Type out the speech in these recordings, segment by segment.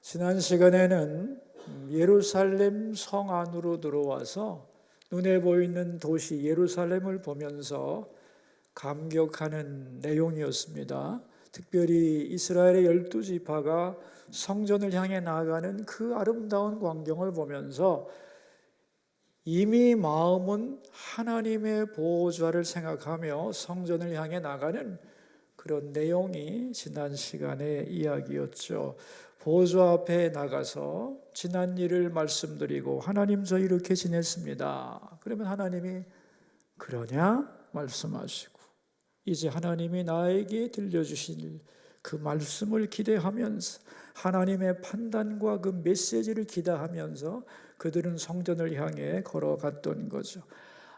지난 시간에는 예루살렘 성 안으로 들어와서 눈에 보이는 도시 예루살렘을 보면서 감격하는 내용이었습니다. 특별히 이스라엘의 12지파가 성전을 향해 나아가는 그 아름다운 광경을 보면서 이미 마음은 하나님의 보호자를 생각하며 성전을 향해 나가는 그런 내용이 지난 시간의 이야기였죠. 보호자 앞에 나가서 지난 일을 말씀드리고 하나님 저 이렇게 지냈습니다. 그러면 하나님이 그러냐 말씀하시고 이제 하나님이 나에게 들려주실 그 말씀을 기대하면서 하나님의 판단과 그 메시지를 기대하면서 그들은 성전을 향해 걸어갔던 거죠.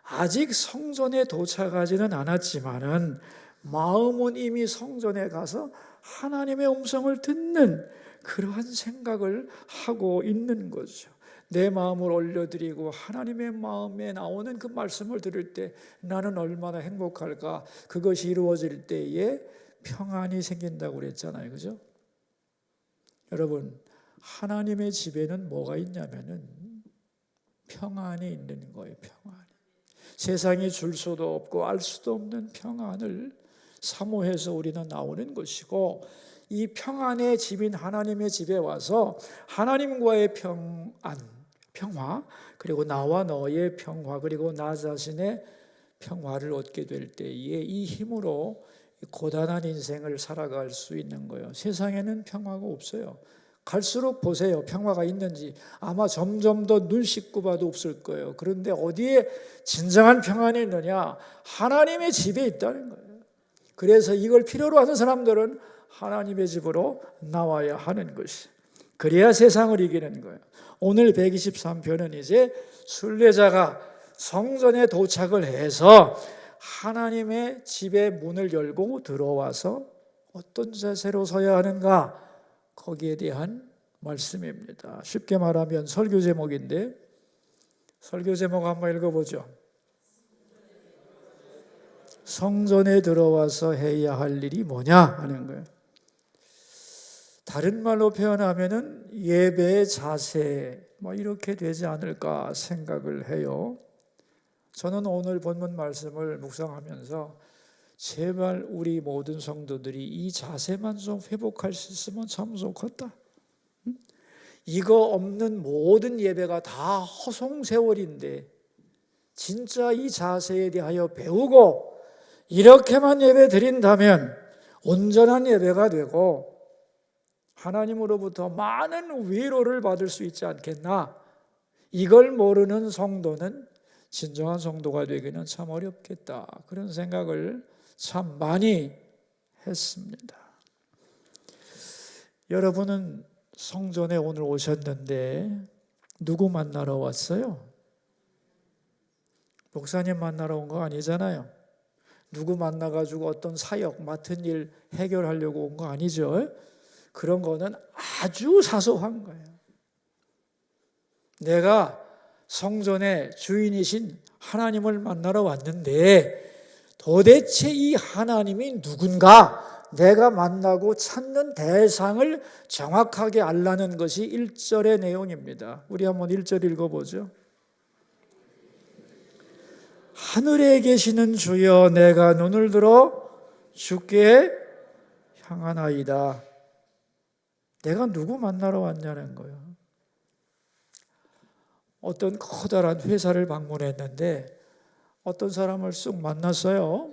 아직 성전에 도착하지는 않았지만은 마음은 이미 성전에 가서 하나님의 음성을 듣는 그러한 생각을 하고 있는 거죠. 내 마음을 올려드리고 하나님의 마음에 나오는 그 말씀을 들을 때 나는 얼마나 행복할까. 그것이 이루어질 때에 평안이 생긴다고 그랬잖아요. 그죠? 여러분, 하나님의 집에는 뭐가 있냐면은 평안이 있는 거예요. 평안. 세상이 줄 수도 없고 알 수도 없는 평안을 사모해서 우리는 나오는 것이고, 이 평안의 집인 하나님의 집에 와서 하나님과의 평화, 그리고 나와 너의 평화, 그리고 나 자신의 평화를 얻게 될 때에 이 힘으로 고단한 인생을 살아갈 수 있는 거예요. 세상에는 평화가 없어요. 갈수록 보세요. 평화가 있는지 아마 점점 더 눈 씻고 봐도 없을 거예요. 그런데 어디에 진정한 평안이 있느냐? 하나님의 집에 있다는 거예요. 그래서 이걸 필요로 하는 사람들은 하나님의 집으로 나와야 하는 것이, 그래야 세상을 이기는 거예요. 오늘 123편은 이제 순례자가 성전에 도착을 해서 하나님의 집의 문을 열고 들어와서 어떤 자세로 서야 하는가, 거기에 대한 말씀입니다. 쉽게 말하면 설교 제목인데, 설교 제목 한번 읽어보죠. 성전에 들어와서 해야 할 일이 뭐냐 하는 거예요. 다른 말로 표현하면은 예배의 자세 이렇게 되지 않을까 생각을 해요. 저는 오늘 본문 말씀을 묵상하면서 제발 우리 모든 성도들이 이 자세만 좀 회복할 수 있으면 참 좋겠다. 이거 없는 모든 예배가 다 허송세월인데 진짜 이 자세에 대하여 배우고 이렇게만 예배 드린다면 온전한 예배가 되고 하나님으로부터 많은 위로를 받을 수 있지 않겠나. 이걸 모르는 성도는 진정한 성도가 되기는 참 어렵겠다. 그런 생각을 참 많이 했습니다. 여러분은 성전에 오늘 오셨는데 누구 만나러 왔어요? 목사님 만나러 온 거 아니잖아요. 누구 만나가지고 어떤 사역, 맡은 일 해결하려고 온 거 아니죠. 그런 거는 아주 사소한 거예요. 내가 성전의 주인이신 하나님을 만나러 왔는데 도대체 이 하나님이 누군가, 내가 만나고 찾는 대상을 정확하게 알라는 것이 1절의 내용입니다. 우리 한번 1절 읽어보죠. 하늘에 계시는 주여, 내가 눈을 들어 주께 향하나이다. 내가 누구 만나러 왔냐는 거예요. 어떤 커다란 회사를 방문했는데 어떤 사람을 쑥 만났어요.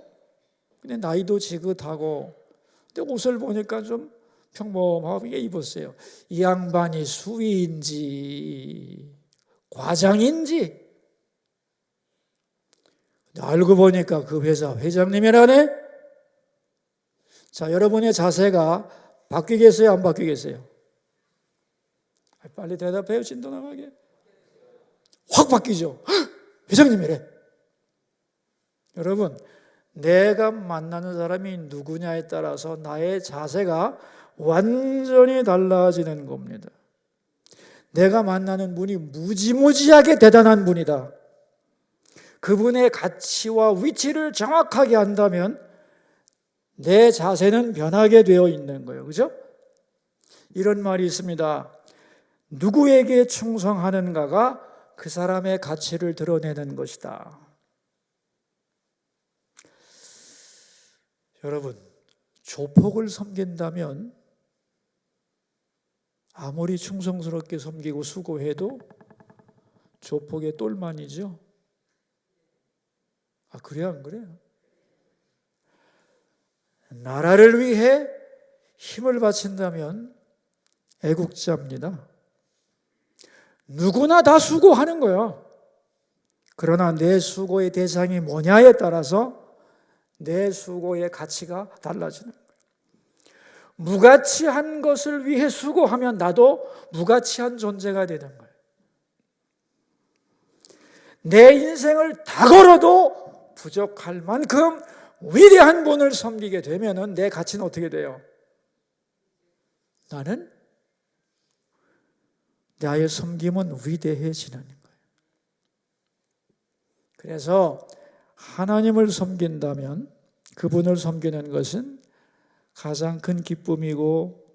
근데 나이도 지긋하고, 근데 옷을 보니까 좀 평범하게 입었어요. 이 양반이 수위인지 과장인지, 알고 보니까 그 회사 회장님이라네. 자, 여러분의 자세가 바뀌겠어요? 안 바뀌겠어요? 빨리 대답해요. 진도나가게. 확 바뀌죠. 회장님이래. 여러분, 내가 만나는 사람이 누구냐에 따라서 나의 자세가 완전히 달라지는 겁니다. 내가 만나는 분이 무지무지하게 대단한 분이다. 그분의 가치와 위치를 정확하게 안다면 내 자세는 변하게 되어 있는 거예요. 그죠? 이런 말이 있습니다. 누구에게 충성하는가가 그 사람의 가치를 드러내는 것이다. 여러분, 조폭을 섬긴다면 아무리 충성스럽게 섬기고 수고해도 조폭의 똘만이죠. 그래요, 안 그래요? 나라를 위해 힘을 바친다면 애국자입니다. 누구나 다 수고하는 거예요. 그러나 내 수고의 대상이 뭐냐에 따라서 내 수고의 가치가 달라지는 거예요. 무가치한 것을 위해 수고하면 나도 무가치한 존재가 되는 거예요. 내 인생을 다 걸어도 부족할 만큼 위대한 분을 섬기게 되면 내 가치는 어떻게 돼요? 나는 나의 섬김은 위대해지는 거예요. 그래서 하나님을 섬긴다면 그분을 섬기는 것은 가장 큰 기쁨이고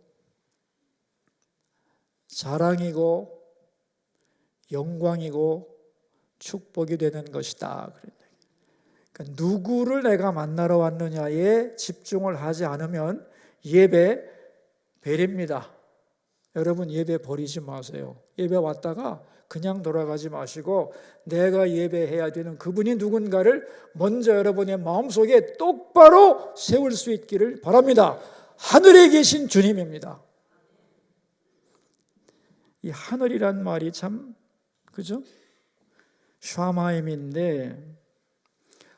자랑이고 영광이고 축복이 되는 것이다. 그러니까 누구를 내가 만나러 왔느냐에 집중을 하지 않으면 예배 베립니다. 여러분, 예배 버리지 마세요. 예배 왔다가 그냥 돌아가지 마시고 내가 예배해야 되는 그분이 누군가를 먼저 여러분의 마음속에 똑바로 세울 수 있기를 바랍니다. 하늘에 계신 주님입니다. 이 하늘이란 말이 참, 그죠? 샤마임인데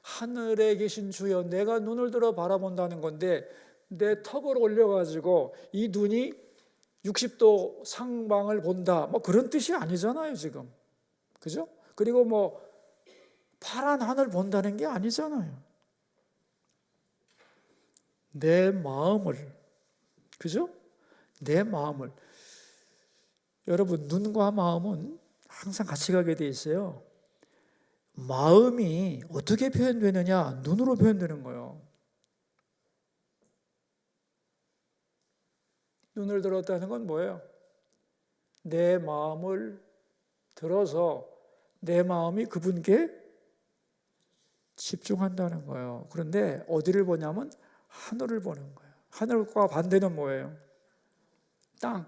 하늘에 계신 주여, 내가 눈을 들어 바라본다는 건데 내 턱을 올려가지고 이 눈이 60도 상방을 본다, 뭐 그런 뜻이 아니잖아요 지금, 그죠? 그리고 뭐 파란 하늘 본다는 게 아니잖아요. 내 마음을, 그죠? 내 마음을. 여러분, 눈과 마음은 항상 같이 가게 돼 있어요. 마음이 어떻게 표현되느냐? 눈으로 표현되는 거예요. 눈을 들었다는 건 뭐예요? 내 마음을 들어서 내 마음이 그분께 집중한다는 거예요. 그런데 어디를 보냐면 하늘을 보는 거예요. 하늘과 반대는 뭐예요? 땅.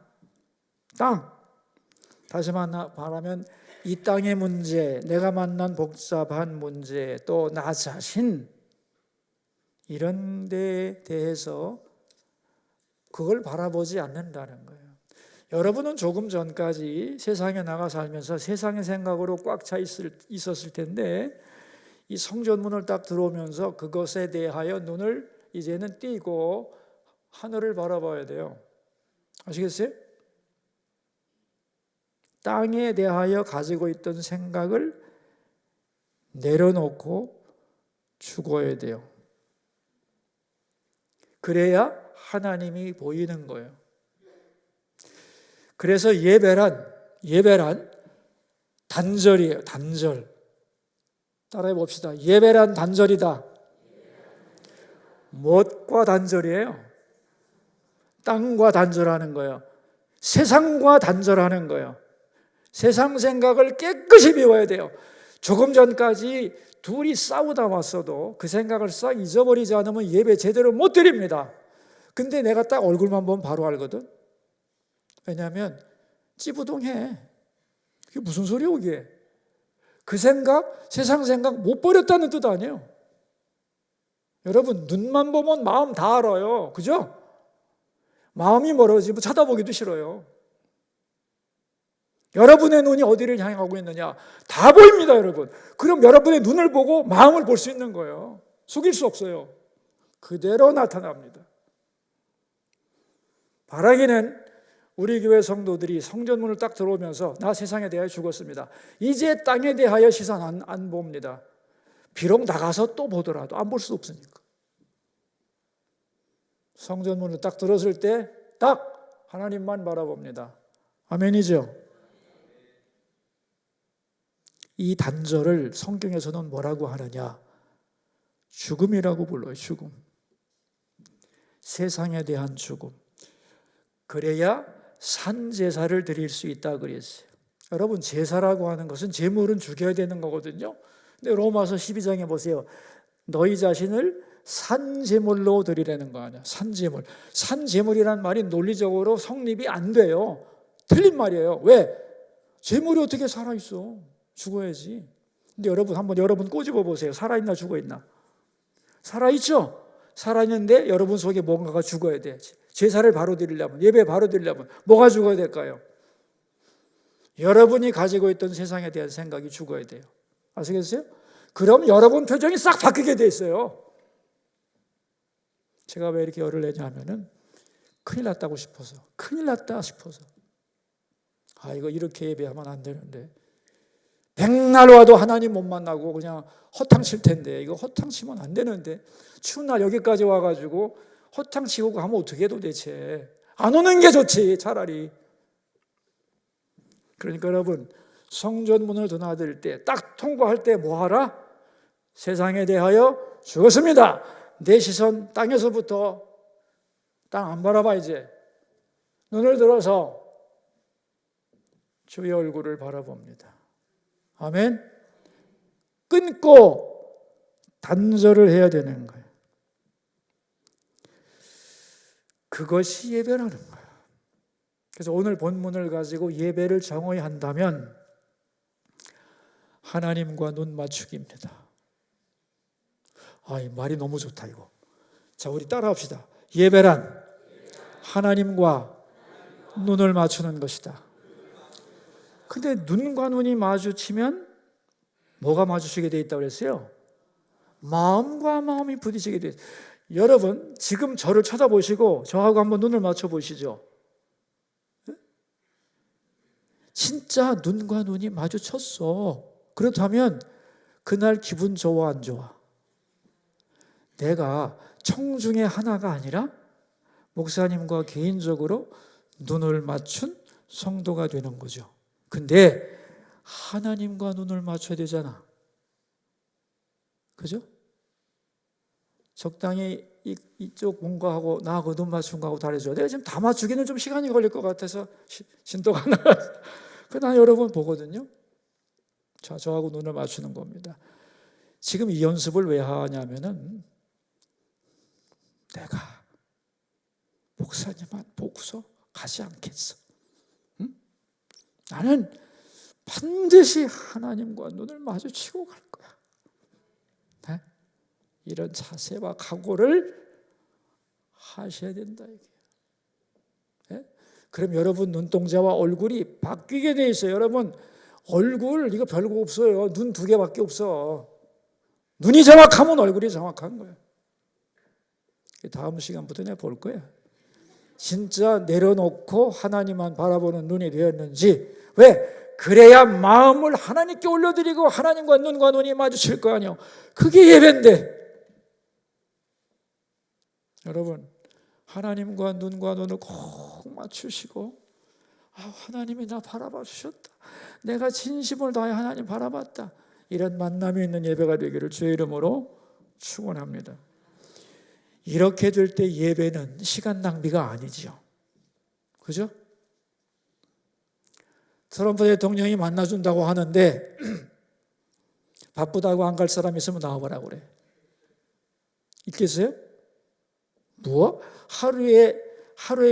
다시 말하면 이 땅의 문제, 내가 만난 복잡한 문제, 또 나 자신, 이런 데에 대해서 그걸 바라보지 않는다는 거예요. 여러분은 조금 전까지 세상에 나가 살면서 세상의 생각으로 꽉 차 있었을 텐데 이 성전문을 딱 들어오면서 그것에 대하여 눈을 이제는 띄고 하늘을 바라봐야 돼요. 아시겠어요? 땅에 대하여 가지고 있던 생각을 내려놓고 죽어야 돼요. 그래야 하나님이 보이는 거예요. 그래서 예배란 단절이에요. 단절. 따라해 봅시다. 예배란 단절이다. 무엇과 단절이에요? 땅과 단절하는 거예요. 세상과 단절하는 거예요. 세상 생각을 깨끗이 비워야 돼요. 조금 전까지 둘이 싸우다 왔어도 그 생각을 싹 잊어버리지 않으면 예배 제대로 못 드립니다. 근데 내가 딱 얼굴만 보면 바로 알거든. 왜냐하면 찌부동해. 그게 무슨 소리야 그게. 그 생각, 세상 생각 못 버렸다는 뜻 아니에요. 여러분, 눈만 보면 마음 다 알아요. 그죠? 마음이 멀어지면 쳐다보기도 싫어요. 여러분의 눈이 어디를 향하고 있느냐 다 보입니다, 여러분. 그럼 여러분의 눈을 보고 마음을 볼 수 있는 거예요. 속일 수 없어요. 그대로 나타납니다. 바라기는 우리 교회 성도들이 성전문을 딱 들어오면서 나 세상에 대하여 죽었습니다. 이제 땅에 대하여 시선 안 봅니다. 비록 나가서 또 보더라도 안 볼 수 없으니까. 성전문을 딱 들었을 때 딱 하나님만 바라봅니다. 아멘이죠? 이 단절을 성경에서는 뭐라고 하느냐? 죽음이라고 불러요. 죽음. 세상에 대한 죽음. 그래야 산 제사를 드릴 수 있다 그랬어요. 여러분, 제사라고 하는 것은 제물은 죽여야 되는 거거든요. 근데 로마서 12장에 보세요. 너희 자신을 산 제물로 드리라는 거 아니야. 산 제물. 산 제물이란 말이 논리적으로 성립이 안 돼요. 틀린 말이에요. 왜? 제물이 어떻게 살아있어? 죽어야지. 근데 여러분 꼬집어 보세요. 살아있나 죽어있나? 살아있죠? 살아있는데 여러분 속에 뭔가가 죽어야 돼. 제사를 바로 드리려면, 예배 바로 드리려면 뭐가 죽어야 될까요? 여러분이 가지고 있던 세상에 대한 생각이 죽어야 돼요. 아시겠어요? 그럼 여러분 표정이 싹 바뀌게 돼 있어요. 제가 왜 이렇게 열을 내냐면은 큰일 났다고 싶어서, 큰일 났다 싶어서. 이거 이렇게 예배하면 안 되는데, 백날 와도 하나님 못 만나고 그냥 허탕 칠 텐데, 이거 허탕 치면 안 되는데, 추운 날 여기까지 와가지고 허탕 치고 가면 어떻게 해 도대체. 안 오는 게 좋지 차라리. 그러니까 여러분, 성전 문을 드나들 때, 딱 통과할 때 뭐 하라? 세상에 대하여 죽었습니다. 내 시선 땅에서부터 땅 안 바라봐. 이제 눈을 들어서 주의 얼굴을 바라봅니다. 아멘. 끊고 단절을 해야 되는 거예요. 그것이 예배라는 거예요. 그래서 오늘 본문을 가지고 예배를 정의히 한다면 하나님과 눈 맞추기입니다. 이 말이 너무 좋다 이거. 자, 우리 따라합시다. 예배란 하나님과 눈을 맞추는 것이다. 근데 눈과 눈이 마주치면 뭐가 마주치게 돼 있다고 그랬어요? 마음과 마음이 부딪히게 돼 있어요. 여러분, 지금 저를 쳐다보시고 저하고 한번 눈을 맞춰 보시죠. 진짜 눈과 눈이 마주쳤어. 그렇다면 그날 기분 좋아 안 좋아? 내가 청중의 하나가 아니라 목사님과 개인적으로 눈을 맞춘 성도가 되는 거죠. 근데 하나님과 눈을 맞춰야 되잖아. 그죠? 적당히 이쪽 뭔가하고 나하고 눈 맞춘 거하고 다르죠. 내가 지금 다 맞추기는 좀 시간이 걸릴 것 같아서 진도가 나가서 난 여러분 보거든요. 자, 저하고 눈을 맞추는 겁니다. 지금 이 연습을 왜 하냐면은 내가 목사님만 보고서 가지 않겠어. 응? 나는 반드시 하나님과 눈을 마주치고 갈 거야. 네? 이런 자세와 각오를 하셔야 된다 이게. 네? 그럼 여러분 눈동자와 얼굴이 바뀌게 돼 있어요. 여러분 얼굴 이거 별거 없어요. 눈 2개밖에 없어. 눈이 정확하면 얼굴이 정확한 거예요. 다음 시간부터 내가 볼 거야. 진짜 내려놓고 하나님만 바라보는 눈이 되었는지. 왜? 그래야 마음을 하나님께 올려드리고 하나님과 눈과 눈이 마주칠 거 아니에요. 그게 예배인데. 여러분, 하나님과 눈과 눈을 꼭 맞추시고 하나님이 나 바라봐 주셨다. 내가 진심을 다해 하나님 바라봤다. 이런 만남이 있는 예배가 되기를 주의 이름으로 축원합니다. 이렇게 될 때 예배는 시간 낭비가 아니지요. 그죠? 트럼프 대통령이 만나준다고 하는데 바쁘다고 안 갈 사람 있으면 나와보라고 그래. 있겠어요? 뭐? 하루에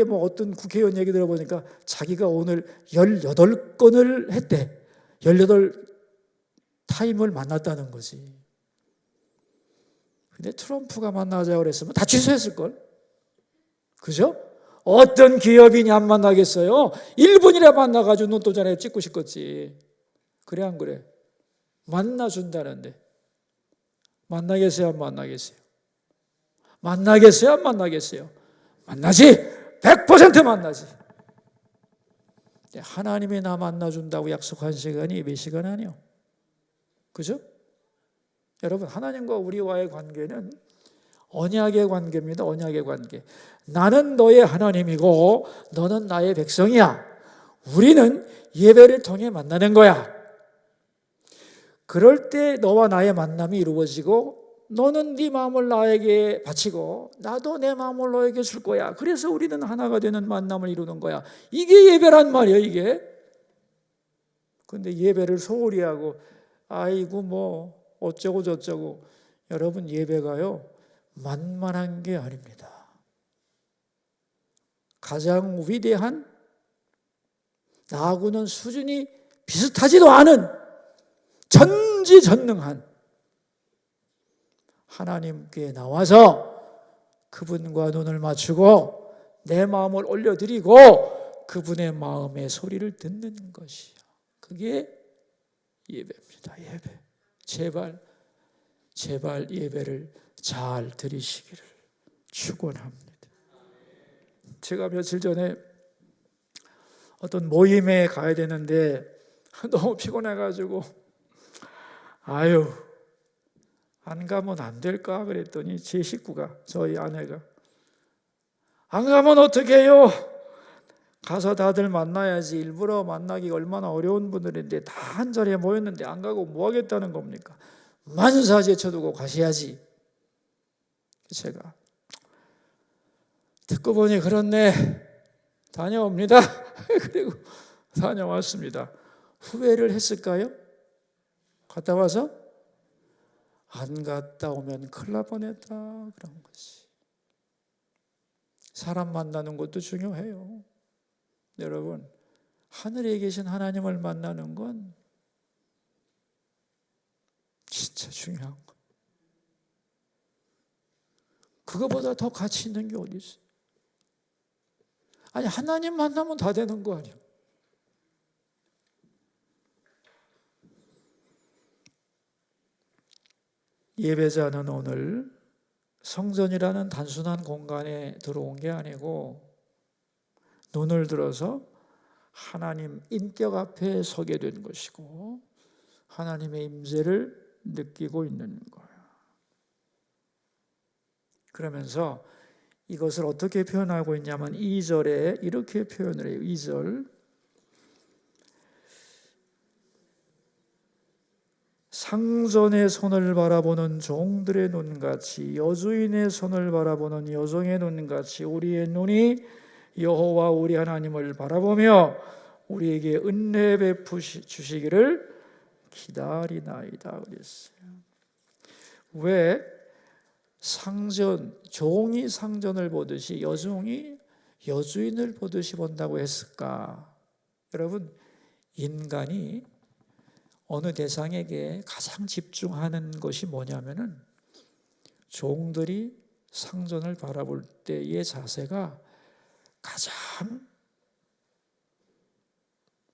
뭐 어떤 국회의원 얘기 들어보니까 자기가 오늘 18건을 했대. 18타임을 만났다는 거지. 근데 트럼프가 만나자고 그랬으면 다 취소했을걸? 그죠? 어떤 기업인이 안 만나겠어요? 1분이라 만나가지고 눈도장에 찍고 싶겠지. 그래 안 그래? 만나준다는데 만나겠어요 안 만나겠어요? 만나겠어요 안 만나겠어요? 만나지. 100% 만나지. 하나님이 나 만나준다고 약속한 시간이 예배 시간 아니에요. 그죠? 여러분, 하나님과 우리와의 관계는 언약의 관계입니다. 언약의 관계. 나는 너의 하나님이고 너는 나의 백성이야. 우리는 예배를 통해 만나는 거야. 그럴 때 너와 나의 만남이 이루어지고 너는 네 마음을 나에게 바치고 나도 내 마음을 너에게 줄 거야. 그래서 우리는 하나가 되는 만남을 이루는 거야. 이게 예배란 말이에요, 이게. 근데 예배를 소홀히 하고 아이고 뭐 어쩌고 저쩌고. 여러분, 예배가요 만만한 게 아닙니다. 가장 위대한, 나하고는 수준이 비슷하지도 않은 전지전능한 하나님께 나와서 그분과 눈을 맞추고 내 마음을 올려드리고 그분의 마음의 소리를 듣는 것이요, 그게 예배입니다. 예배. 제발 예배를 잘 드리시기를 축원합니다. 제가 며칠 전에 어떤 모임에 가야 되는데 너무 피곤해가지고 안 가면 안 될까 그랬더니 제 식구가, 저희 아내가, 안 가면 어떻게 해요? 가서 다들 만나야지. 일부러 만나기가 얼마나 어려운 분들인데 다 한 자리에 모였는데 안 가고 뭐 하겠다는 겁니까? 만사 제쳐두고 가셔야지. 제가 듣고 보니 그렇네, 다녀옵니다. 그리고 다녀왔습니다. 후회를 했을까요? 갔다 와서 안 갔다 오면 큰일 날 뻔했다, 그런 것이. 사람 만나는 것도 중요해요. 여러분, 하늘에 계신 하나님을 만나는 건 진짜 중요한 거예요. 그거보다 더 가치 있는 게 어디 있어요? 아니, 하나님 만나면 다 되는 거 아니에요? 예배자는 오늘 성전이라는 단순한 공간에 들어온 게 아니고 눈을 들어서 하나님 인격 앞에 서게 된 것이고 하나님의 임재를 느끼고 있는 거예요. 그러면서 이것을 어떻게 표현하고 있냐면 2절에 이렇게 표현을 해요. 2절, 상전의 손을 바라보는 종들의 눈같이, 여주인의 손을 바라보는 여종의 눈같이 우리의 눈이 여호와 우리 하나님을 바라보며 우리에게 은혜 베푸시기를 기다리나이다 그랬어요. 왜 상전, 종이 상전을 보듯이 여종이 여주인을 보듯이 본다고 했을까? 여러분, 인간이 어느 대상에게 가장 집중하는 것이 뭐냐면은 종들이 상전을 바라볼 때의 자세가 가장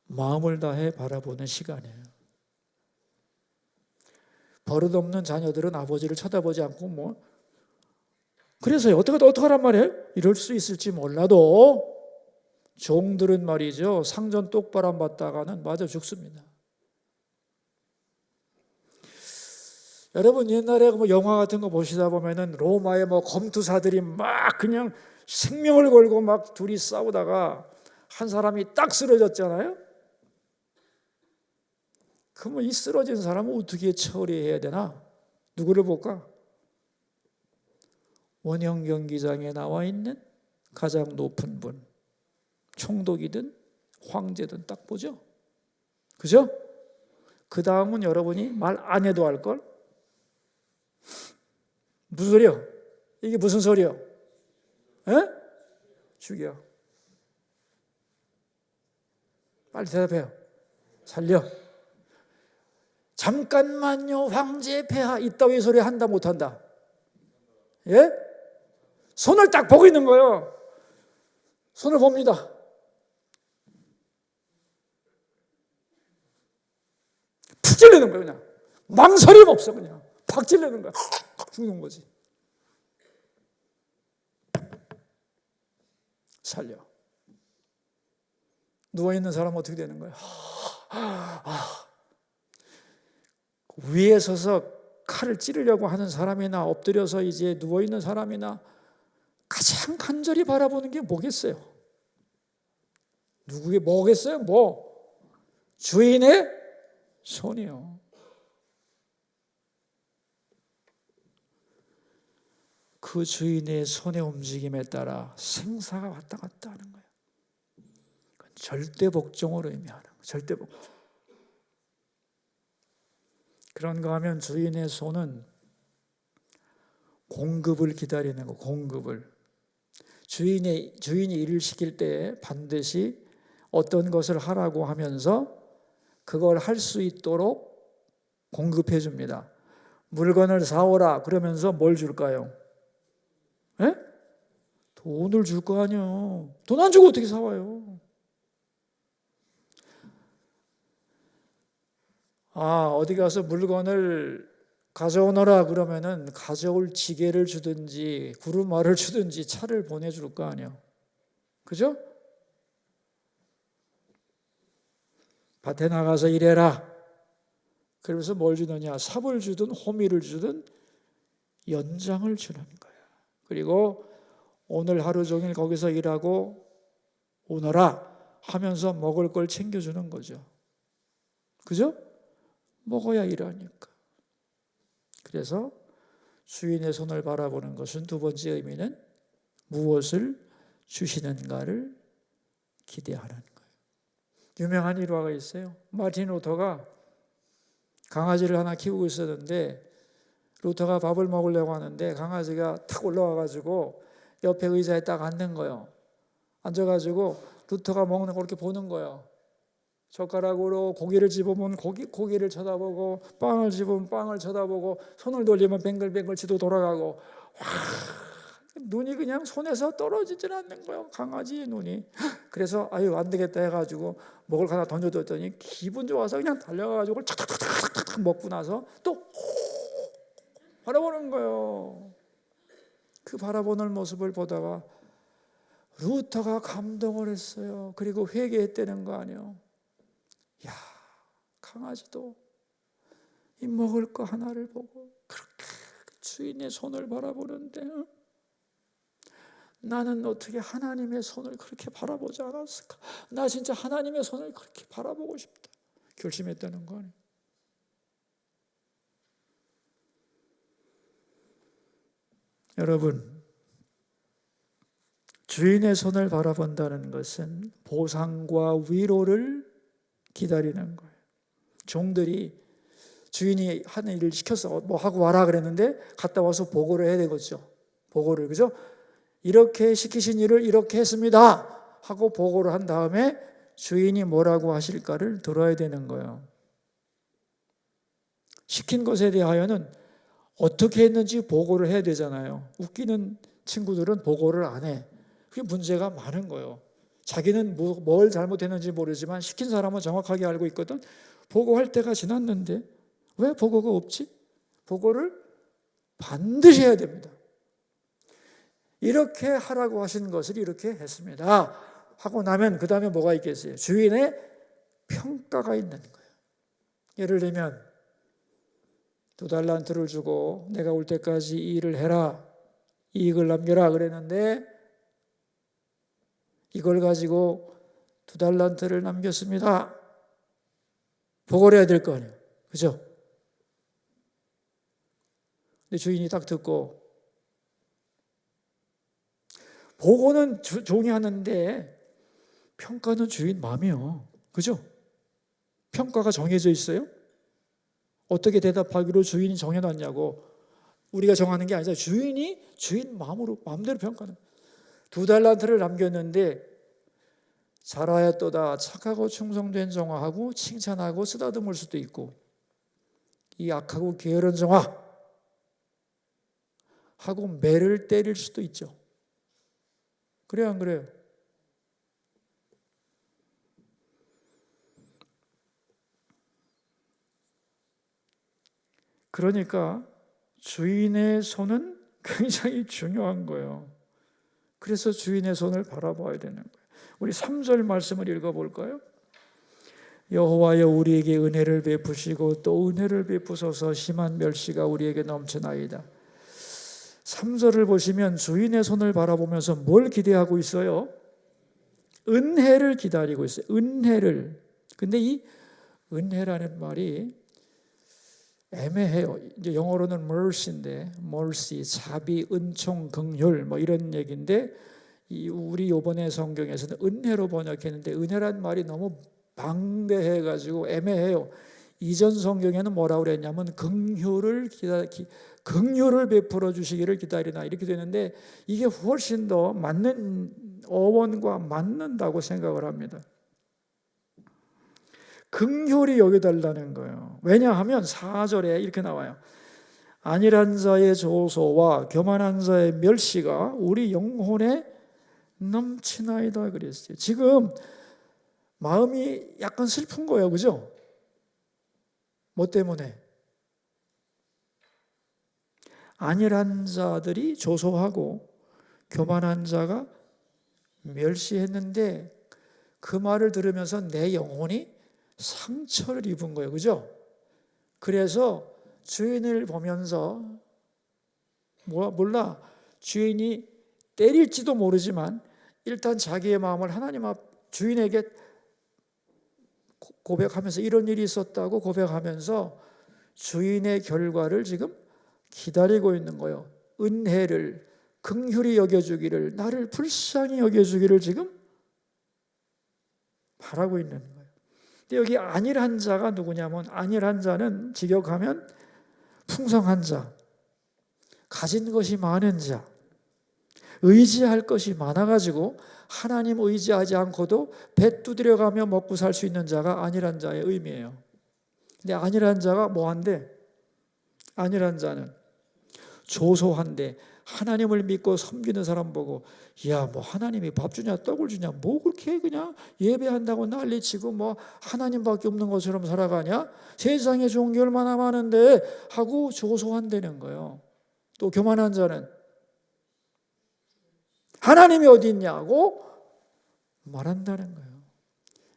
마음을 다해 바라보는 시간이에요. 버릇없는 자녀들은 아버지를 쳐다보지 않고 그래서 어떡하란 말이에요? 이럴 수 있을지 몰라도 종들은 말이죠, 상전 똑바로 안 봤다가는 맞아 죽습니다. 여러분, 옛날에 영화 같은 거 보시다 보면은 로마의 검투사들이 막 그냥 생명을 걸고 막 둘이 싸우다가 한 사람이 딱 쓰러졌잖아요. 그러면 이 쓰러진 사람은 어떻게 처리해야 되나? 누구를 볼까? 원형 경기장에 나와 있는 가장 높은 분, 총독이든 황제든 딱 보죠. 그죠? 그 다음은 여러분이 말 안 해도 알걸? 무슨 소리요? 이게 무슨 소리요? 에? 죽여. 빨리 대답해요. 살려. 잠깐만요, 황제 폐하, 이따위 소리 한다 못한다? 예? 손을 딱 보고 있는 거예요. 손을 봅니다. 푹 찔리는 거예요. 그냥 망설임 없어. 그냥 팍 찔리는 거야. 죽는 거지. 살려. 누워있는 사람은 어떻게 되는 거야? 위에 서서 칼을 찌르려고 하는 사람이나 엎드려서 이제 누워있는 사람이나 가장 간절히 바라보는 게 뭐겠어요? 누구의 뭐겠어요? 주인의 손이요. 그 주인의 손의 움직임에 따라 생사가 왔다 갔다 하는 거예요. 절대 복종을 의미하는 거예요. 절대 복종. 그런가 하면 주인의 손은 공급을 기다리는 거, 공급을. 주인이 일을 시킬 때 반드시 어떤 것을 하라고 하면서 그걸 할 수 있도록 공급해 줍니다. 물건을 사오라 그러면서 뭘 줄까요? 에? 돈을 줄 거 아니에요. 돈 안 주고 어떻게 사와요? 어디 가서 물건을 가져오너라 그러면은 가져올 지게를 주든지 구루마를 주든지 차를 보내줄 거 아니에요. 그죠? 밭에 나가서 일해라. 그러면서 뭘 주느냐? 삽을 주든 호미를 주든 연장을 주는 거예요. 그리고 오늘 하루 종일 거기서 일하고 오너라 하면서 먹을 걸 챙겨주는 거죠. 그죠? 먹어야 일하니까. 그래서 주인의 손을 바라보는 것은 두 번째 의미는 무엇을 주시는가를 기대하는 거예요. 유명한 일화가 있어요. 마틴 루터가 강아지를 하나 키우고 있었는데 루터가 밥을 먹으려고 하는데 강아지가 탁 올라와가지고 옆에 의자에 딱 앉는 거예요. 앉아가지고 루터가 먹는 걸 이렇게 보는 거예요. 젓가락으로 고기를 집으면 고기를 쳐다보고 빵을 집으면 빵을 쳐다보고 손을 돌리면 뱅글뱅글 지도 돌아가고 눈이 그냥 손에서 떨어지질 않는 거예요. 강아지의 눈이. 그래서 안 되겠다 해가지고 먹을 거 하나 던져뒀더니 기분 좋아서 그냥 달려가지고 착착착착 먹고 나서 또 바라보는 거예요. 그 바라보는 모습을 보다가 루터가 감동을 했어요. 그리고 회개했다는 거 아니에요. 야, 강아지도 이 먹을 거 하나를 보고 그렇게 주인의 손을 바라보는데 나는 어떻게 하나님의 손을 그렇게 바라보지 않았을까? 나 진짜 하나님의 손을 그렇게 바라보고 싶다. 결심했다는 거 아니에요. 여러분, 주인의 손을 바라본다는 것은 보상과 위로를 기다리는 거예요. 종들이 주인이 하는 일을 시켜서 뭐 하고 와라 그랬는데 갔다 와서 보고를 해야 되겠죠. 보고를, 그죠? 이렇게 시키신 일을 이렇게 했습니다 하고 보고를 한 다음에 주인이 뭐라고 하실까를 들어야 되는 거예요. 시킨 것에 대하여는 어떻게 했는지 보고를 해야 되잖아요. 웃기는 친구들은 보고를 안 해. 그게 문제가 많은 거예요. 자기는 뭘 잘못했는지 모르지만 시킨 사람은 정확하게 알고 있거든. 보고할 때가 지났는데 왜 보고가 없지? 보고를 반드시 해야 됩니다. 이렇게 하라고 하신 것을 이렇게 했습니다 하고 나면 그 다음에 뭐가 있겠어요? 주인의 평가가 있는 거예요. 예를 들면 2달란트를 주고 내가 올 때까지 이 일을 해라, 이익을 남겨라 그랬는데 이걸 가지고 2달란트를 남겼습니다. 보고를 해야 될 거 아니에요. 그죠? 근데 주인이 딱 듣고 보고는 종이 하는데 평가는 주인 마음이요. 그죠? 평가가 정해져 있어요. 어떻게 대답하기로 주인이 정해놨냐고. 우리가 정하는 게 아니라 주인이 주인 마음대로 평가하는. 2달란트를 남겼는데 잘하였도다, 착하고 충성된 종아하고 칭찬하고 쓰다듬을 수도 있고, 이 악하고 게으른 종아 하고 매를 때릴 수도 있죠. 그래요, 안 그래요? 그러니까 주인의 손은 굉장히 중요한 거예요. 그래서 주인의 손을 바라봐야 되는 거예요. 우리 3절 말씀을 읽어볼까요? 여호와여 우리에게 은혜를 베푸시고 또 은혜를 베푸소서, 심한 멸시가 우리에게 넘쳐나이다. 3절을 보시면 주인의 손을 바라보면서 뭘 기대하고 있어요? 은혜를 기다리고 있어요. 은혜를. 근데 이 은혜라는 말이 애매해요. 이제 영어로는 mercy인데, mercy, 자비, 은총, 긍휼 뭐 이런 얘기인데, 우리 요번에 성경에서는 은혜로 번역했는데 은혜란 말이 너무 방대해가지고 애매해요. 이전 성경에는 뭐라고 그랬냐면 긍휼을 베풀어 주시기를 기다리나 이렇게 되는데, 이게 훨씬 더 맞는 어원과 맞는다고 생각을 합니다. 긍휼히 여겨달라는 거예요. 왜냐하면 4절에 이렇게 나와요. 안일한 자의 조소와 교만한 자의 멸시가 우리 영혼에 넘치나이다 그랬어요. 지금 마음이 약간 슬픈 거예요. 그죠? 뭐 때문에? 안일한 자들이 조소하고 교만한 자가 멸시했는데, 그 말을 들으면서 내 영혼이 상처를 입은 거예요. 그죠? 그래서 주인을 보면서 몰라, 주인이 때릴지도 모르지만 일단 자기의 마음을 하나님 앞 주인에게 고백하면서 이런 일이 있었다고 고백하면서 주인의 결과를 지금 기다리고 있는 거예요. 은혜를, 긍휼히 여겨주기를, 나를 불쌍히 여겨주기를 지금 바라고 있는 거예요. 근데 여기 안일한 자가 누구냐면, 안일한 자는 직역하면 풍성한 자, 가진 것이 많은 자, 의지할 것이 많아가지고 하나님 의지하지 않고도 배 두드려가며 먹고 살 수 있는 자가 안일한 자의 의미예요. 근데 안일한 자가 뭐한데? 안일한 자는 조소한데, 하나님을 믿고 섬기는 사람 보고, 야, 뭐 하나님이 밥 주냐 떡을 주냐 뭐 그렇게 그냥 예배한다고 난리치고 뭐 하나님밖에 없는 것처럼 살아가냐, 세상에 좋은 게 얼마나 많은데 하고 조소한다는 거예요. 또 교만한 자는 하나님이 어디 있냐고 말한다는 거예요.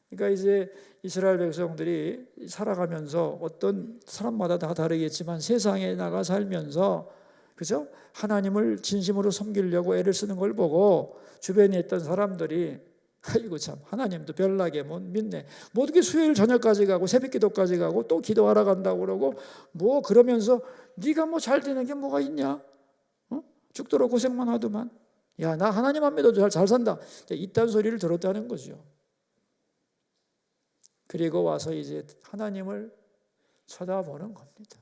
그러니까 이제 이스라엘 백성들이 살아가면서 어떤 사람마다 다 다르겠지만 세상에 나가 살면서, 그죠? 하나님을 진심으로 섬기려고 애를 쓰는 걸 보고 주변에 있던 사람들이, 아이고 참 하나님도 별나게 못 믿네, 뭐 어떻게 수요일 저녁까지 가고 새벽기도까지 가고 또 기도하러 간다고 그러고 뭐 그러면서 네가 뭐 잘 되는 게 뭐가 있냐, 죽도록 고생만 하더만, 야 나 하나님 안 믿어도 잘 산다, 이딴 소리를 들었다는 거죠. 그리고 와서 이제 하나님을 쳐다보는 겁니다.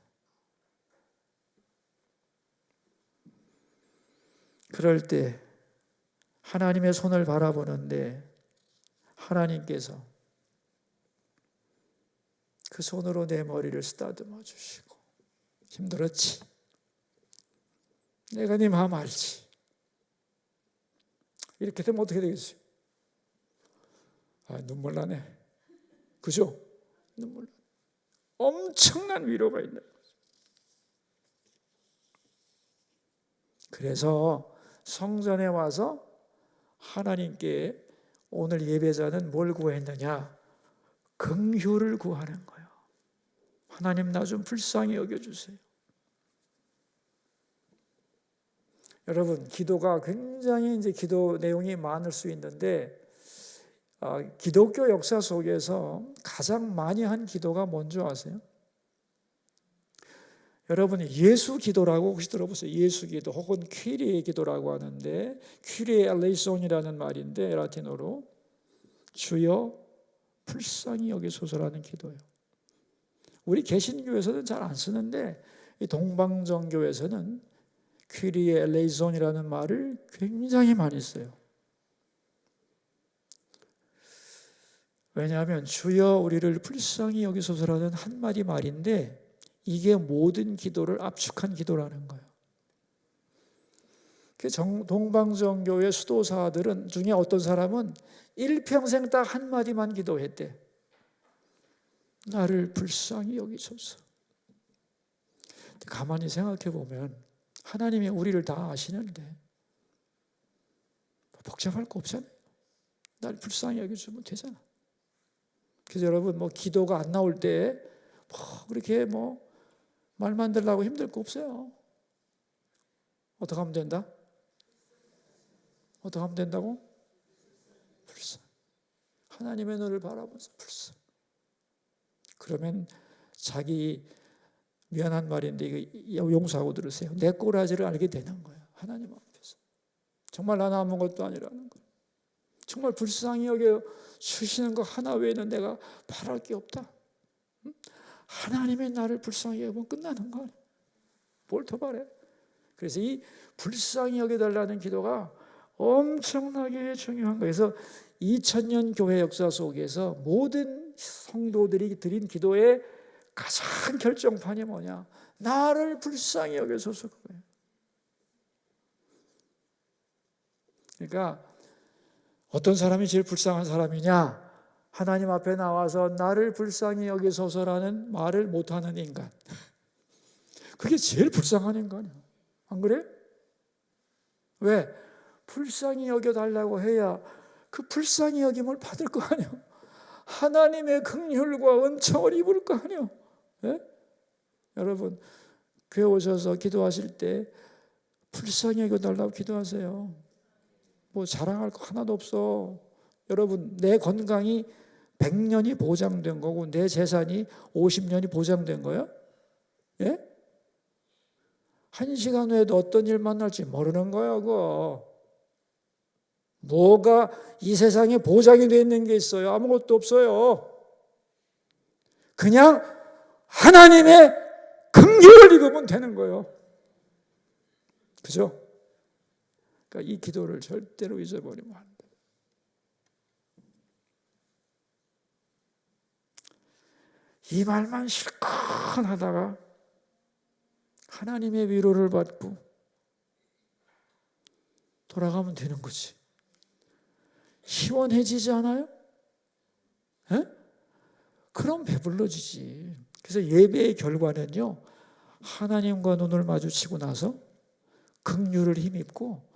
그럴 때 하나님의 손을 바라보는데 하나님께서 그 손으로 내 머리를 쓰다듬어 주시고, 힘들었지? 내가 네 마음 알지? 이렇게 되면 어떻게 되겠어요? 눈물 나네. 그죠? 눈물. 엄청난 위로가 있는 거죠. 그래서 성전에 와서 하나님께 오늘 예배자는 뭘 구했느냐? 긍휼을 구하는 거예요. 하나님 나 좀 불쌍히 여겨주세요. 여러분, 기도가 굉장히 이제 기도 내용이 많을 수 있는데, 기독교 역사 속에서 가장 많이 한 기도가 뭔지 아세요? 여러분이 예수 기도라고 혹시 들어보세요? 예수 기도 혹은 퀴리의 기도라고 하는데, 퀴리의 엘레이손이라는 말인데 라틴어로 주여 불쌍히 여기소서라는 기도예요. 우리 개신교에서는 잘 안 쓰는데 이 동방정교에서는 퀴리의 엘레이손이라는 말을 굉장히 많이 써요. 왜냐하면 주여 우리를 불쌍히 여기소서라는 한마디 말인데, 이게 모든 기도를 압축한 기도라는 거예요. 동방정교의 수도사들은 중에 어떤 사람은 일평생 딱 한마디만 기도했대. 나를 불쌍히 여기소서. 가만히 생각해 보면 하나님이 우리를 다 아시는데 복잡할 거 없잖아요. 나를 불쌍히 여겨주면 되잖아. 그래서 여러분, 뭐 기도가 안 나올 때 그렇게 말 만들려고 힘들 거 없어요. 어떻게 하면 된다? 어떻게 하면 된다고? 불쌍. 하나님의 눈을 바라보면서 불쌍. 그러면 자기 미안한 말인데 이거 용서하고 들으세요. 내 꼬라지를 알게 되는 거예요. 하나님 앞에서. 정말 나는 아무것도 아니라는 거예요. 정말 불쌍히 여겨 주시는 거 하나 외에는 내가 바랄 게 없다. 하나님의 나를 불쌍히 여기면 끝나는 거 아니에요. 뭘 더 바래? 그래서 이 불쌍히 여겨달라는 기도가 엄청나게 중요한 거예요. 그래서 2000년 교회 역사 속에서 모든 성도들이 드린 기도의 가장 결정판이 뭐냐? 나를 불쌍히 여겨줘서 그거예요. 그러니까 어떤 사람이 제일 불쌍한 사람이냐? 하나님 앞에 나와서 나를 불쌍히 여기소서라는 말을 못하는 인간. 그게 제일 불쌍한 인간이야. 안 그래? 왜? 불쌍히 여겨달라고 해야 그 불쌍히 여김을 받을 거 아니야. 하나님의 긍휼과 은총을 입을 거 아니야. 예? 여러분, 교회 오셔서 기도하실 때 불쌍히 여겨달라고 기도하세요. 뭐 자랑할 거 하나도 없어. 여러분, 내 건강이 100년이 보장된 거고 내 재산이 50년이 보장된 거야? 예? 1시간 후에도 어떤 일 만날지 모르는 거야, 그거. 뭐가 이 세상에 보장이 되어 있는 게 있어요? 아무것도 없어요. 그냥 하나님의 긍휼을 입으면 되는 거예요. 그죠? 그러니까 이 기도를 절대로 잊어버리면 안 돼요. 이 말만 실컷 하다가 하나님의 위로를 받고 돌아가면 되는 거지. 시원해지지 않아요? 에? 그럼 배불러지지. 그래서 예배의 결과는요, 하나님과 눈을 마주치고 나서 긍휼을 힘입고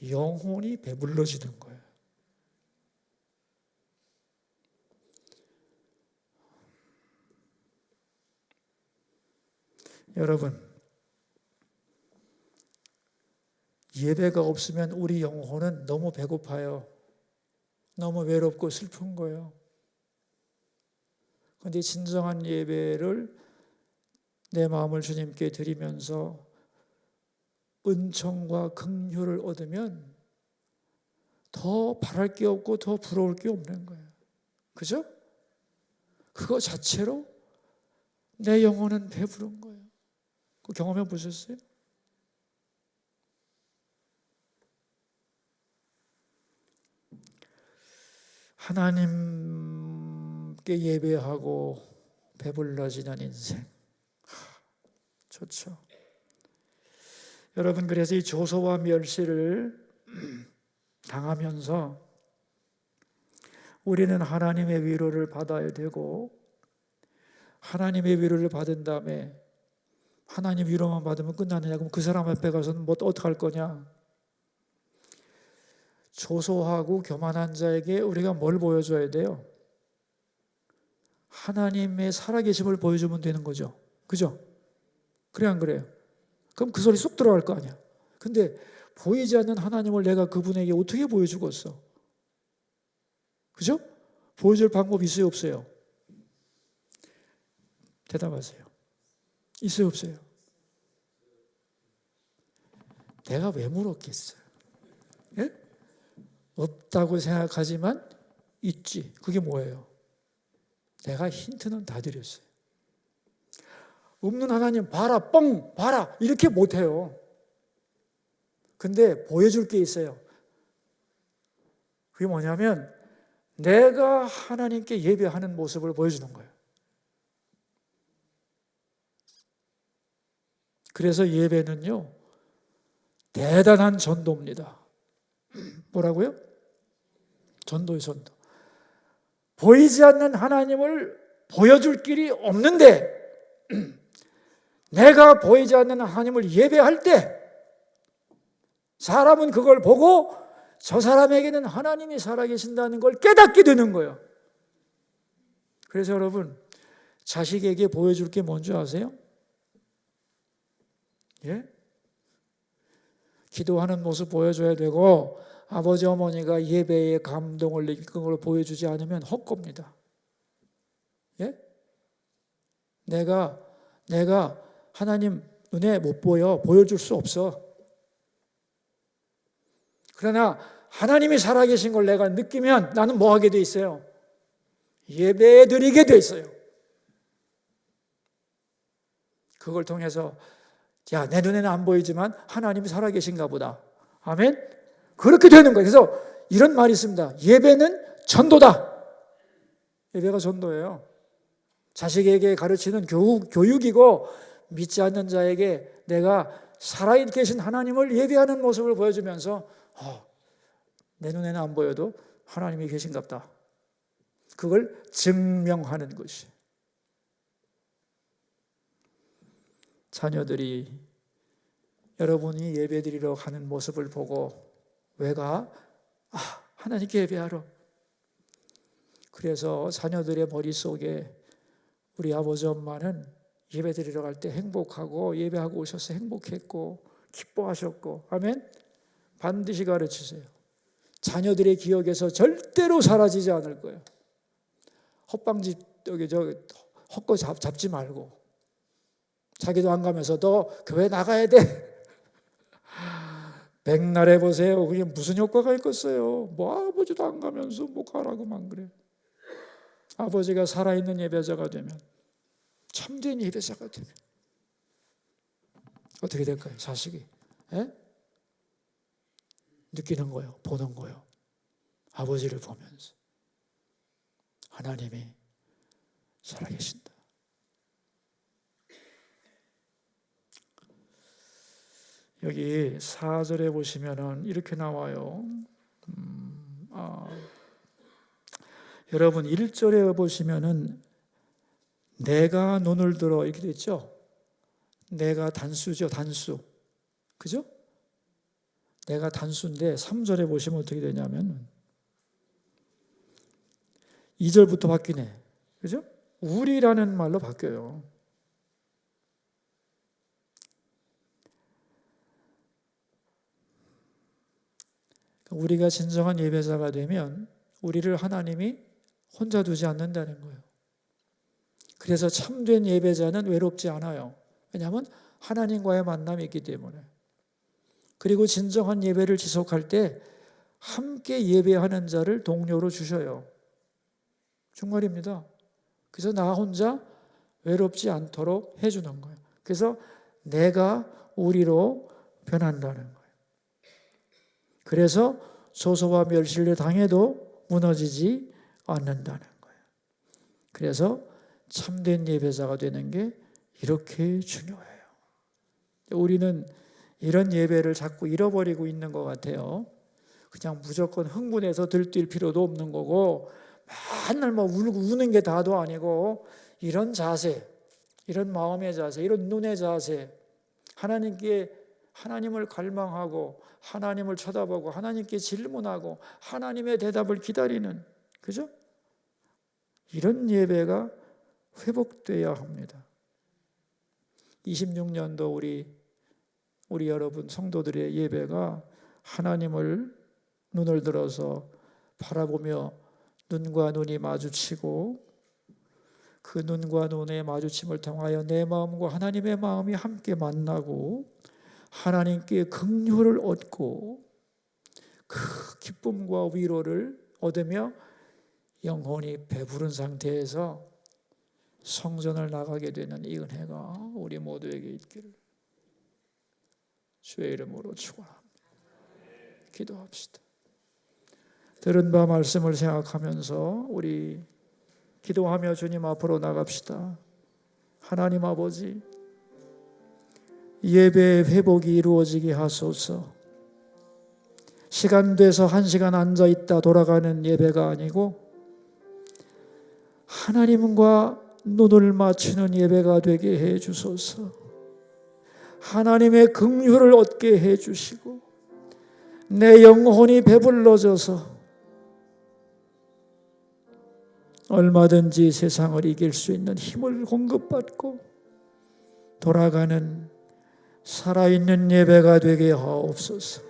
영혼이 배불러지는 거예요. 여러분, 예배가 없으면 우리 영혼은 너무 배고파요. 너무 외롭고 슬픈 거예요. 그런데 진정한 예배를 내 마음을 주님께 드리면서 은총과 긍휼을 얻으면 더 바랄 게 없고 더 부러울 게 없는 거예요. 그죠? 그거 자체로 내 영혼은 배부른 거예요. 그 경험해 보셨어요? 하나님께 예배하고 배불러지는 인생. 좋죠. 여러분, 그래서 이 조소와 멸시를 당하면서 우리는 하나님의 위로를 받아야 되고, 하나님의 위로를 받은 다음에 하나님 위로만 받으면 끝나느냐? 그럼 그 사람 앞에 가서는 뭐 어떡할 거냐? 조소하고 교만한 자에게 우리가 뭘 보여줘야 돼요? 하나님의 살아계심을 보여주면 되는 거죠. 그죠? 그래 안 그래요? 그럼 그 소리 쏙 들어갈 거 아니야. 근데 보이지 않는 하나님을 내가 그분에게 어떻게 보여주겠어? 그죠? 보여줄 방법이 있어요, 없어요? 대답하세요. 있어요, 없어요? 내가 왜 물었겠어요? 예? 없다고 생각하지만 있지. 그게 뭐예요? 내가 힌트는 다 드렸어요. 없는 하나님 봐라, 뻥 봐라 이렇게 못해요. 근데 보여줄 게 있어요. 그게 뭐냐면 내가 하나님께 예배하는 모습을 보여주는 거예요. 그래서 예배는요, 대단한 전도입니다. 뭐라고요? 전도의 전도. 보이지 않는 하나님을 보여줄 길이 없는데 내가 보이지 않는 하나님을 예배할 때 사람은 그걸 보고 저 사람에게는 하나님이 살아계신다는 걸 깨닫게 되는 거예요. 그래서 여러분, 자식에게 보여줄 게 뭔지 아세요? 예? 기도하는 모습 보여줘야 되고, 아버지 어머니가 예배에 감동을 느끼는 걸 보여주지 않으면 헛겁니다. 예? 내가 하나님 눈에 못 보여줄 수 없어. 그러나 하나님이 살아계신 걸 내가 느끼면 나는 뭐 하게 돼 있어요? 예배 드리게 돼 있어요. 그걸 통해서 야, 내 눈에는 안 보이지만 하나님이 살아계신가 보다. 아멘? 그렇게 되는 거예요. 그래서 이런 말이 있습니다. 예배는 전도다. 예배가 전도예요. 자식에게 가르치는 교육이고 믿지 않는 자에게 내가 살아계신 하나님을 예배하는 모습을 보여주면서 내 눈에는 안 보여도 하나님이 계신갑다. 그걸 증명하는 것이. 자녀들이 여러분이 예배드리러 가는 모습을 보고 왜 가? 하나님께 예배하러. 그래서 자녀들의 머릿속에 우리 아버지 엄마는 예배드리러 갈 때 행복하고 예배하고 오셔서 행복했고 기뻐하셨고 아멘? 반드시 가르치세요. 자녀들의 기억에서 절대로 사라지지 않을 거예요. 헛방지 헛거 잡지 말고 자기도 안 가면서 너 교회 나가야 돼. 백날 해보세요. 그게 무슨 효과가 있겠어요. 뭐 아버지도 안 가면서 뭐 가라고만 그래. 아버지가 살아있는 예배자가 되면 참된 예배자가 되면 어떻게 될까요? 자식이 느끼는 거예요. 보는 거예요. 아버지를 보면서 하나님이 살아계신다. 여기 4절에 보시면은 이렇게 나와요. 여러분 1절에 보시면은 내가 눈을 들어 이렇게 돼 있죠. 내가 단수죠. 단수. 그죠? 내가 단수인데 3절에 보시면 어떻게 되냐면 2절부터 바뀌네. 그죠? 우리라는 말로 바뀌어요. 우리가 진정한 예배자가 되면 우리를 하나님이 혼자 두지 않는다는 거예요. 그래서 참된 예배자는 외롭지 않아요. 왜냐하면 하나님과의 만남이 있기 때문에. 그리고 진정한 예배를 지속할 때 함께 예배하는 자를 동료로 주셔요. 정말입니다. 그래서 나 혼자 외롭지 않도록 해주는 거예요. 그래서 내가 우리로 변한다는 거예요. 그래서 소소와 멸시를 당해도 무너지지 않는다는 거예요. 그래서 참된 예배자가 되는 게 이렇게 중요해요. 우리는 이런 예배를 자꾸 잃어버리고 있는 것 같아요. 그냥 무조건 흥분해서 들뛸 필요도 없는 거고 맨날 뭐 우는 게 다도 아니고 이런 자세, 이런 마음의 자세, 이런 눈의 자세, 하나님을 갈망하고 하나님을 쳐다보고 하나님께 질문하고 하나님의 대답을 기다리는, 그죠? 이런 예배가 회복돼야 합니다. 26년도 우리 여러분 성도들의 예배가 하나님을 눈을 들어서 바라보며 눈과 눈이 마주치고 그 눈과 눈의 마주침을 통하여 내 마음과 하나님의 마음이 함께 만나고 하나님께 긍휼을 얻고 그 기쁨과 위로를 얻으며 영혼이 배부른 상태에서 성전을 나가게 되는 이 은혜가 우리 모두에게 있기를 주의 이름으로 축원합니다. 기도합시다. 들은 바 말씀을 생각하면서 우리 기도하며 주님 앞으로 나갑시다. 하나님 아버지, 예배의 회복이 이루어지게 하소서. 시간 돼서 1시간 앉아있다 돌아가는 예배가 아니고 하나님과 눈을 맞추는 예배가 되게 해 주소서. 하나님의 긍휼을 얻게 해 주시고 내 영혼이 배불러져서 얼마든지 세상을 이길 수 있는 힘을 공급받고 돌아가는 살아있는 예배가 되게 하옵소서.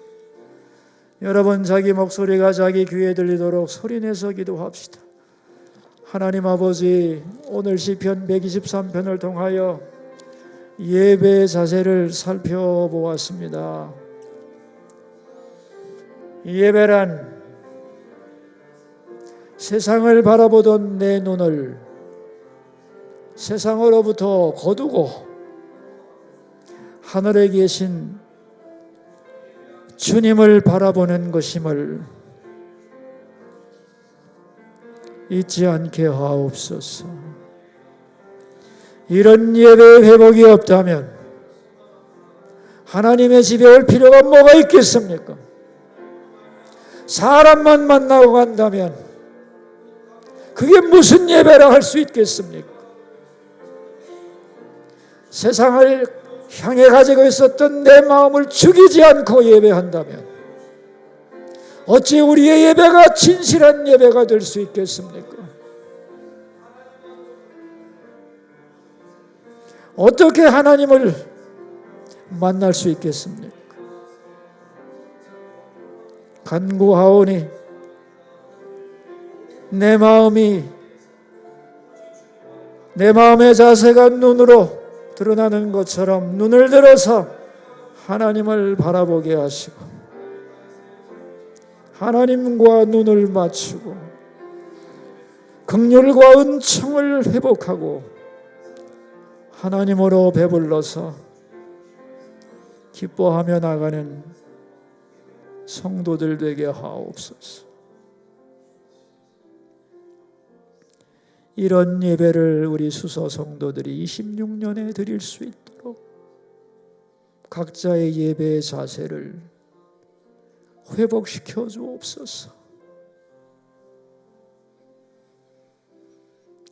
여러분 자기 목소리가 자기 귀에 들리도록 소리내서 기도합시다. 하나님 아버지, 오늘 시편 123편을 통하여 예배의 자세를 살펴보았습니다. 예배란 세상을 바라보던 내 눈을 세상으로부터 거두고 하늘에 계신 주님을 바라보는 것임을 잊지 않게 하옵소서. 이런 예배의 회복이 없다면 하나님의 집에 올 필요가 뭐가 있겠습니까? 사람만 만나고 간다면 그게 무슨 예배라 할 수 있겠습니까? 세상을 향해 가지고 있었던 내 마음을 죽이지 않고 예배한다면 어찌 우리의 예배가 진실한 예배가 될 수 있겠습니까? 어떻게 하나님을 만날 수 있겠습니까? 간구하오니 내 마음의 자세가 눈으로 드러나는 것처럼 눈을 들어서 하나님을 바라보게 하시고 하나님과 눈을 맞추고 긍휼과 은총을 회복하고 하나님으로 배불러서 기뻐하며 나가는 성도들 되게 하옵소서. 이런 예배를 우리 수서 성도들이 26년에 드릴 수 있도록 각자의 예배의 자세를 회복시켜 주옵소서.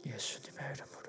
예수님의 이름으로